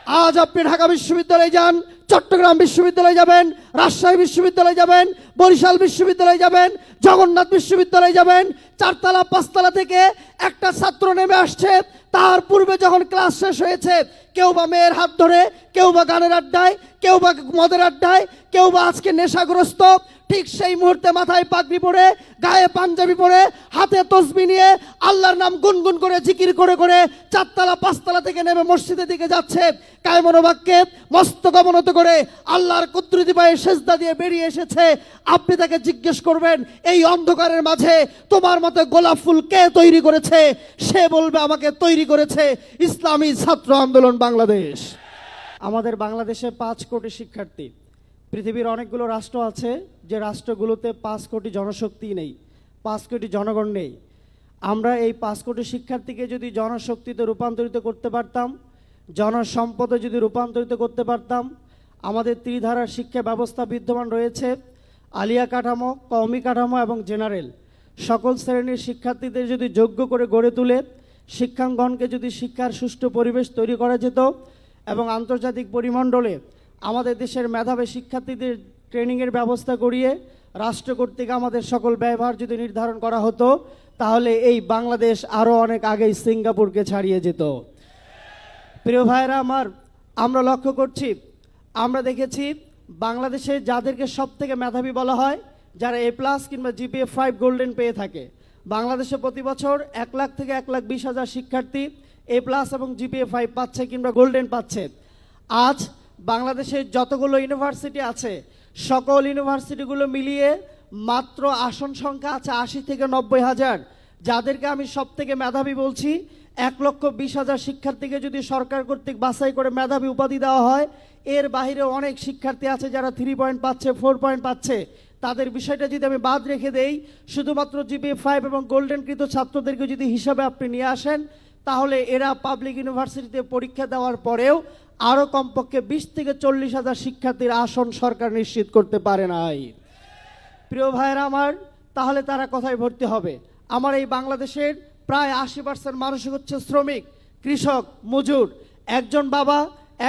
আজ আপনি ঢাকা বিশ্ববিদ্যালয়ে যান, চট্টগ্রাম বিশ্ববিদ্যালয়ে যাবেন, রাজশাহী বিশ্ববিদ্যালয়ে যাবেন, বরিশাল বিশ্ববিদ্যালয়ে যাবেন, জগন্নাথ বিশ্ববিদ্যালয়ে যাবেন, চারতলা পাঁচতলা থেকে একটা ছাত্র নেমে আসছে। তার পূর্বে যখন ক্লাস শেষ হয়েছে, কেউ বা মেয়ের হাত ধরে, কেউ বা গানের আড্ডায়, কেউ বা মদের আড্ডায়, কেউ বা আজকে নেশাগ্রস্ত, ঠিক সেই মুহূর্তে মাথায় পাগড়ি পরে, গায়ে পাঞ্জাবি পরে, হাতে তসবি নিয়ে আল্লাহর নাম গুনগুন করে জিকির করে করে চারতলা পাঁচতলা থেকে নেমে মসজিদের দিকে যাচ্ছে। কায়মনোবাক্যে মস্তক অবনত করে আল্লাহর কুদরতি পায়ে সেজদা দিয়ে বেরিয়ে এসেছে। আপনি তাকে জিজ্ঞেস করবেন, এই অন্ধকারের মাঝে তোমার মতো গোলাপ ফুল কে তৈরি করেছে? সে বলবে, আমাকে তৈরি করেছে ইসলামী ছাত্র আন্দোলন বাংলাদেশ। আমাদের বাংলাদেশে 5 কোটি শিক্ষার্থী। পৃথিবীর অনেকগুলো রাষ্ট্র আছে যে রাষ্ট্রগুলোতে 5 কোটি জনশক্তি নেই, 5 কোটি জনগণ নেই। আমরা এই 5 কোটি শিক্ষার্থীকে যদি জনশক্তিতে রূপান্তরিত করতে পারতাম, জনসম্পদে যদি রূপান্তরিত করতে পারতাম, আমাদের ত্রিধারার শিক্ষা ব্যবস্থা বিদ্যমান রয়েছে। আলিয়া কাঠামো, কওমি কাঠামো এবং জেনারেল সকল শ্রেণীর শিক্ষার্থীদের যদি যোগ্য করে গড়ে তুলে শিক্ষাঙ্গনকে যদি শিক্ষার সুষ্ঠু পরিবেশ তৈরি করা যেত এবং আন্তর্জাতিক পরিমণ্ডলে আমাদের দেশের মেধাবী শিক্ষার্থীদের ট্রেনিংয়ের ব্যবস্থা করিয়ে রাষ্ট্র কর্তৃক আমাদের সকল ব্যয়ভার যদি নির্ধারণ করা হতো, তাহলে এই বাংলাদেশ আরও অনেক আগেই সিঙ্গাপুরকে ছাড়িয়ে যেত। প্রিয় ভাইয়েরা আমার, আমরা লক্ষ্য করছি, আমরা দেখেছি বাংলাদেশে যাদেরকে সব থেকে মেধাবী বলা হয়, যারা A+ কিংবা GPA 5 গোল্ডেন পেয়ে থাকে। বাংলাদেশে প্রতি বছর 1 লাখ থেকে 1,20,000 শিক্ষার্থী A+ এবং GPA 5 পাচ্ছে কিংবা গোল্ডেন পাচ্ছে। আজ বাংলাদেশের যতগুলো ইউনিভার্সিটি আছে, সকল ইউনিভার্সিটিগুলো মিলিয়ে মাত্র আসন সংখ্যা আছে 80 থেকে 90,000। যাদেরকে আমি সব থেকে মেধাবী বলছি, 1,20,000 শিক্ষার্থীকে যদি সরকার কর্তৃক বাছাই করে মেধাবী উপাধি দেওয়া হয়, এর বাইরে অনেক শিক্ষার্থী আছে যারা 3 পয়েন্ট পাচ্ছে, 4 পয়েন্ট পাচ্ছে। তাদের বিষয়টা যদি আমি বাদ রেখে দেই, শুধুমাত্র GPA 5 এবং গোল্ডেনকৃত ছাত্রদেরকে যদি হিসাবে আপনি নিয়ে আসেন, তাহলে এরা পাবলিক ইউনিভার্সিটিতে পরীক্ষা দেওয়ার পরেও আরও কমপক্ষে 20 থেকে 40,000 শিক্ষার্থীর আসন সরকার নিশ্চিত করতে পারে নাই। প্রিয় ভাইয়েরা আমার, তাহলে তারা কোথায় ভর্তি হবে? আমার এই বাংলাদেশের প্রায় 80% মানুষ হচ্ছে শ্রমিক, কৃষক, মজুর। একজন বাবা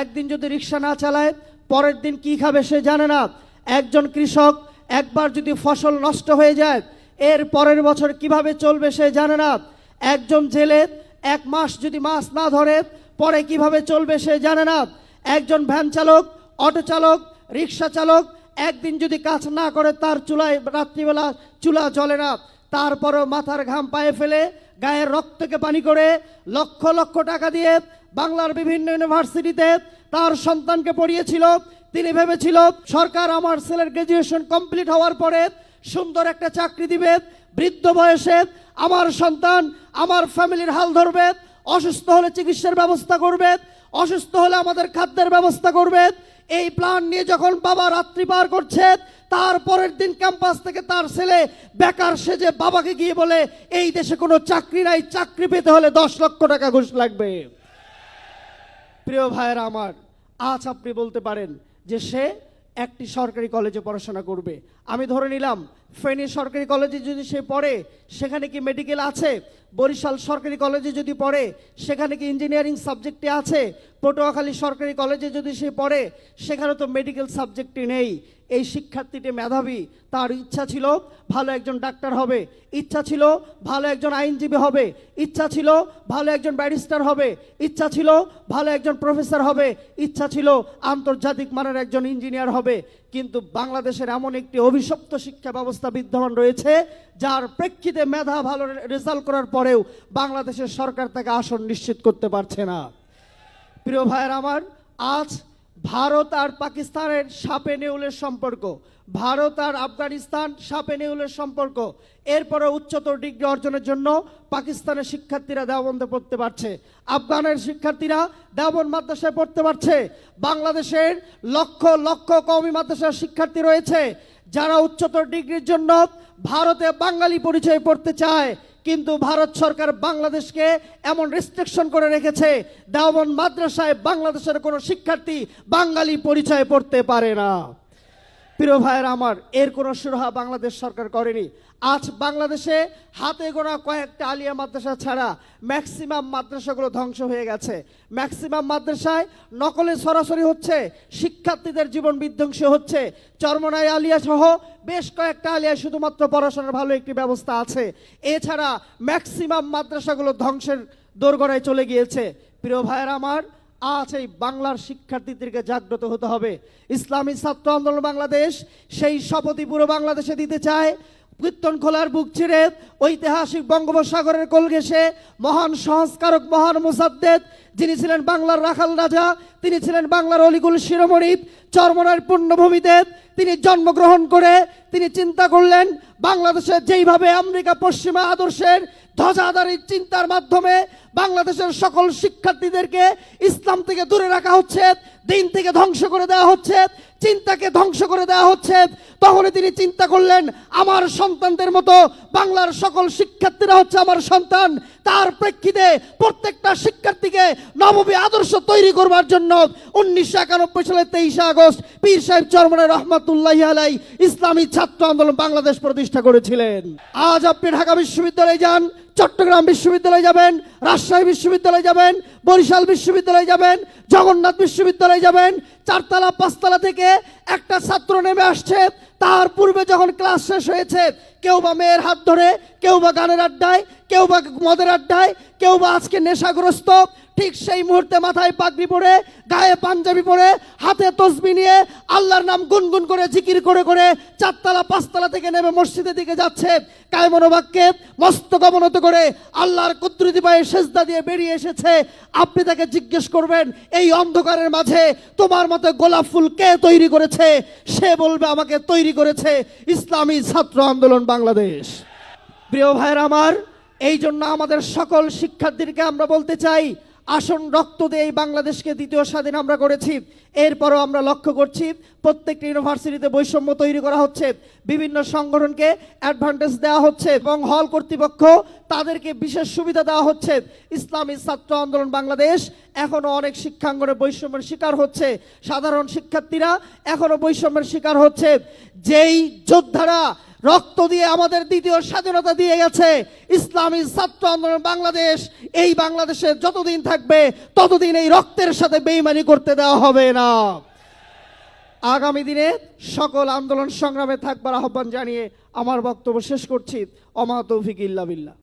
একদিন যদি রিক্সা না চালায়, পরের দিন কি খাবে সে জানে না। একজন কৃষক একবার যদি ফসল নষ্ট হয়ে যায়, এর পরের বছর কিভাবে চলবে সে জানে না। একজন জেলে 1 মাস যদি মাছ না ধরে, পরে কিভাবে চলবে সে জানে না। একজন ভ্যান চালক, অটো চালক, রিক্সা চালক একদিন যদি কাজ না করে, তার চুলায় রাত্রিবেলা চুলা জ্বলে না, তারপরেও মাথার ঘাম পায়ে ফেলে গায়ের রক্তকে পানি করে লক্ষ লক্ষ টাকা দিয়ে বাংলার বিভিন্ন ইউনিভার্সিটিতে তার সন্তানকে পড়িয়েছিল। তিনি ভেবেছিল সরকার আমার ছেলের গ্র্যাজুয়েশন কমপ্লিট হওয়ার পরে সুন্দর একটা চাকরি দিবে, বৃদ্ধ বয়সে আমার সন্তান আমার ফ্যামিলির হাল ধরবে, অসুস্থ হলে চিকিৎসার ব্যবস্থা করবে, অসুস্থ হলে আমাদের খাদ্যের ব্যবস্থা করবে। এই প্ল্যান নিয়ে যখন বাবা রাত্রি পার করছে, তার পরের দিন ক্যাম্পাস থেকে তার ছেলে বেকার সেজে বাবাকে গিয়ে বলে, এই দেশে কোনো চাকরি নাই, চাকরি পেতে হলে 10 লক্ষ টাকা ঘুষ লাগবে। প্রিয় ভাইয়েরা আমার, আজ আপনি বলতে পারেন যে সে একটি সরকারি কলেজে পড়াশোনা করবে। আমি ধরে নিলাম ফেনী সরকারি কলেজে যদি সে পড়ে, সেখানে কি মেডিকেল আছে? বরিশাল সরকারি কলেজে যদি পড়ে, সেখানে কি ইঞ্জিনিয়ারিং সাবজেক্টে আছে? পটুয়াখালী সরকারি কলেজে যদি সে পড়ে, সেখানে তো মেডিকেল সাবজেক্টে নেই। এই শিক্ষার্থীটি মেধাবী, তার ইচ্ছা ছিল ভালো একজন ডাক্তার হবে, ইচ্ছা ছিল ভালো একজন আইনজীবী হবে, ইচ্ছা ছিল ভালো একজন ব্যারিস্টার হবে, ইচ্ছা ছিল ভালো একজন প্রফেসর হবে, ইচ্ছা ছিল আন্তর্জাতিক মানের একজন ইঞ্জিনিয়ার হবে। কিন্তু বাংলাদেশের এমন একটি অভিশপ্ত শিক্ষা ব্যবস্থা বিদ্যমান রয়েছে, যার প্রেক্ষিতে মেধা ভালো রেজাল্ট করার পরেও বাংলাদেশের সরকার তাকে আসন নিশ্চিত করতে পারছে না। প্রিয় ভাইয়ের আমার, আজ ভারত আর পাকিস্তানের সাপে নেউলের সম্পর্ক, ভারত আর আফগানিস্তান সাপে নেউলের সম্পর্ক। এরপরে উচ্চতর ডিগ্রি অর্জনের জন্য পাকিস্তানের শিক্ষার্থীরা দেওবন্দে পড়তে পারছে, আফগানের শিক্ষার্থীরা দেওবন্দ মাদ্রাসায় পড়তে পারছে। বাংলাদেশের লক্ষ লক্ষ কওমি মাদ্রাসার শিক্ষার্থী রয়েছে যারা উচ্চতর ডিগ্রির জন্য ভারতে বাঙালি পরিচয় পড়তে চায়, কিন্তু ভারত সরকার বাংলাদেশকে এমন রেস্ট্রিকশন করে রেখেছে, দেওবন্দ মাদ্রাসায় বাংলাদেশের কোনো শিক্ষার্থী বাঙালি পরিচয় পড়তে পারে না। প্রিয় ভাইয়েরা আমার, এর কোনো সুরাহা বাংলাদেশ সরকার করেনি। আজ বাংলাদেশে হাতে গোনা কয়েকটা আলিয়া মাদ্রাসা ছাড়া ম্যাক্সিমাম মাদ্রাসাগুলো ধ্বংস হয়ে গেছে। ম্যাক্সিমাম মাদ্রাসায় নকলে সরাসরি হচ্ছে, শিক্ষার্থীদের জীবন বিধ্বংসী হচ্ছে। চরমনাই আলিয়া সহ বেশ কয়েকটা আলিয়ায় শুধুমাত্র পড়াশোনার ভালো একটি ব্যবস্থা আছে, এছাড়া ম্যাক্সিমাম মাদ্রাসাগুলো ধ্বংসের দোরগোড়ায় চলে গিয়েছে। প্রিয় ভাইয়েরা আমার, আজ এই বাংলার শিক্ষার্থীদেরকে জাগ্রত হতে হবে। ইসলামী ছাত্র আন্দোলন বাংলাদেশ সেই শপথই পুরো বাংলাদেশে দিতে চায়। কীর্তন খোলার বুক চিরে ঐতিহাসিক বঙ্গোপসাগরের কোল ঘেঁষে মহান সংস্কারক, মহান মুসাদ্দেদ, যিনি ছিলেন বাংলার রাখাল রাজা, তিনি ছিলেন বাংলার অলিকুল শিরোমণি, চরমনার পুণ্যভূমিতে তিনি জন্মগ্রহণ করে তিনি চিন্তা করলেন বাংলাদেশে যেইভাবে আমেরিকা পশ্চিমা আদর্শের ধ্বজাধারী চিন্তার মাধ্যমে বাংলাদেশের সকল শিক্ষার্থীদেরকে ইসলাম থেকে দূরে রাখা হচ্ছে, দিন থেকে ধ্বংস করে দেওয়া হচ্ছে, চিন্তাকে ধ্বংস করে দেওয়া হচ্ছে, তখনই তিনি চিন্তা করলেন আমার সন্তানদের মতো বাংলার সকল শিক্ষার্থীরা হচ্ছে আমার সন্তান। তার প্রেক্ষিতে প্রত্যেকটা শিক্ষার্থীকে নববী আদর্শ তৈরি করবার জন্য 1991 সালের 23 আগস্ট পীর সাহেব চরমনাই রহমাতুল্লাহি আলাইহি ইসলামী ছাত্র আন্দোলন বাংলাদেশ প্রতিষ্ঠা করেছিলেন। আজ আপনি ঢাকা বিশ্ববিদ্যালয়ে যান, চট্টগ্রাম বিশ্ববিদ্যালয়ে যাবেন, রাজশাহী বিশ্ববিদ্যালয়ে যাবেন, বরিশাল বিশ্ববিদ্যালয়ে যাবেন, জগন্নাথ বিশ্ববিদ্যালয়ে যাবেন, চারতলা পাঁচতলা থেকে একটা ছাত্র নেমে আসছে। তার পূর্বে যখন ক্লাস শেষ হয়েছে, কেউ বা মেয়ের হাত ধরে, কেউ বা গানের আড্ডায়, কেউ বা মদের আড্ডায়, কেউ বা আজকে নেশাগ্রস্ত, ঠিক সেই মুহূর্তে মাথায় পাগড়ি পরে, গায়ে পাঞ্জাবি পরে, হাতে তসবিহ নিয়ে আল্লাহর নাম গুনগুন করে জিকির করে করে চারতলা পাঁচতলা থেকে নেমে মসজিদের দিকে যাচ্ছে। কায়মনোবাক্যে মস্তক অবনত করে আল্লাহর কুদরতি পায়ে সেজদা দিয়ে বেরিয়ে এসেছে। আপনি তাকে জিজ্ঞেস করবেন এই অন্ধকারের মাঝে তোমার মতো গোলাপ ফুল কে তৈরি করেছে? সে বলবে আমাকে তৈরি করেছে ইসলামী ছাত্র আন্দোলন বাংলাদেশ। প্রিয় ভাইয়েরা আমার, এই জন্য আমাদের সকল শিক্ষার্থীদেরকে আমরা বলতে চাই, আসন রক্ত দিয়ে এই বাংলাদেশকে দ্বিতীয় স্বাধীন আমরা করেছি। এরপরও আমরা লক্ষ্য করছি প্রত্যেকটি ইউনিভার্সিটিতে বৈষম্য তৈরি করা হচ্ছে, বিভিন্ন সংগঠনকে অ্যাডভান্টেজ দেওয়া হচ্ছে এবং হল কর্তৃপক্ষ তাদেরকে বিশেষ সুবিধা দেওয়া হচ্ছে। ইসলামী ছাত্র আন্দোলন বাংলাদেশ এখনো অনেক শিক্ষাঙ্গনে বৈষম্যের শিকার হচ্ছে, সাধারণ শিক্ষার্থীরা এখনো বৈষম্যের শিকার হচ্ছে। যেই যোদ্ধারা রক্ত দিয়ে আমাদের দ্বিতীয় স্বাধীনতা দিয়ে গেছে, ইসলামী ছাত্র আন্দোলন বাংলাদেশ এই বাংলাদেশে যতদিন থাকবে ততদিন এই রক্তের সাথে বেইমানি করতে দেওয়া হবে না। আগামী দিনে সকল আন্দোলন সংগ্রামে থাকবার আহ্বান জানিয়ে আমার বক্তব্য শেষ করছি। ওমা তৌফিক ইল্লা বিল্লাহ।